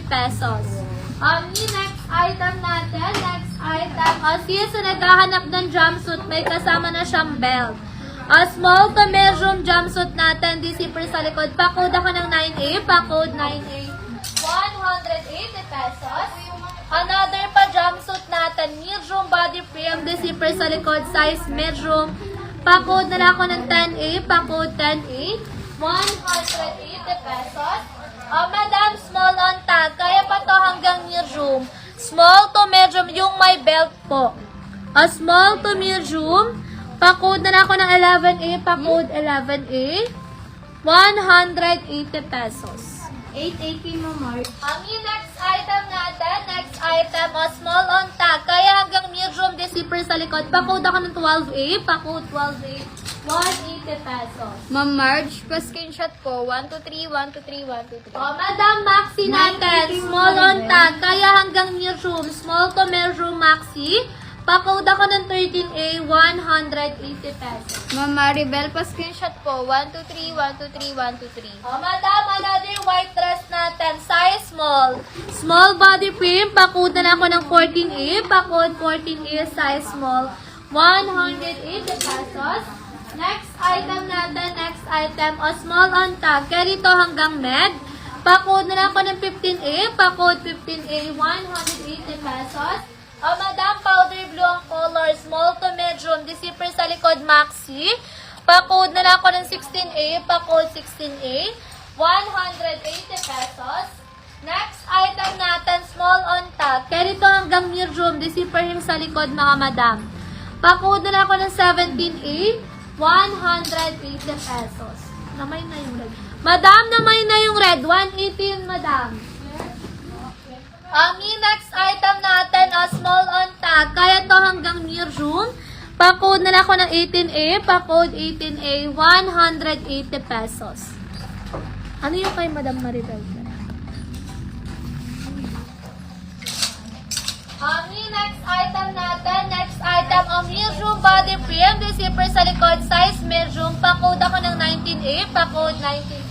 pesos. Yung next item natin, since naghahanap ng jumpsuit, may kasama na siyang belt. Small to medium jumpsuit natin, di zipper sa likod. Pa-code ako ng 9A, pa-code 9A, 180 pesos. Another pa jumpsuit natin, medium body frame, di zipper sa likod, size medium. Pa-code na lang ako ng 10A, pa-code 10A, 180 pesos. Madam, small on tag, kaya pa to hanggang medium. Small to medium, yung may belt po. Small to medium, pa-code na lang ako ng 11A, pa-code 11A, 180 pesos. 880 mo, Mark. Yung next item natin, small on tag, kaya hanggang medium, di zipper sa likod. Pa-code ako ng 12A, pa-code 12A, 180 pesos. Ma'am Marge, pa-screenshot po. 123, 123, 123. Madam, maxi natin, small on tag, kaya hanggang medium, small to medium maxi. Pa-code ako ng 13A, 180 pesos. Ma'am Maribel, pa-screenshot po. 123, 123, 123. Madam, another white dress natin, size small. Small body frame, pa-code na ako ng 14A, pa-code 14A, size small. 180 pesos. Next item natin, small on tag, carry to hanggang med. Pa-code na ako ng 15A, pa-code 15A, 180 pesos. Madam, powder blue ang color, small to medium, di zipper sa likod, maxi. Pa-code na lang ako ng 16A, pa-code 16A, 180 pesos. Next item natin, small on tag, carry to hanggang medium, di zipper yung sa likod, mga madam. Pa-code na lang ako ng 17A, 180 pesos. Namay na yung red. Madam, namay na yung red. 180 yun, madam. Yung next item natin, small on tag. Kaya to hanggang medium. Pa-code na lang ako ng 18A. Pa-code 18A, 180 pesos. Ano yung kay Madam Maribel? Yung next item natin, medium body frame, di zipper sa likod, size medium, pa-code ako ng 19A, pa-code 19A,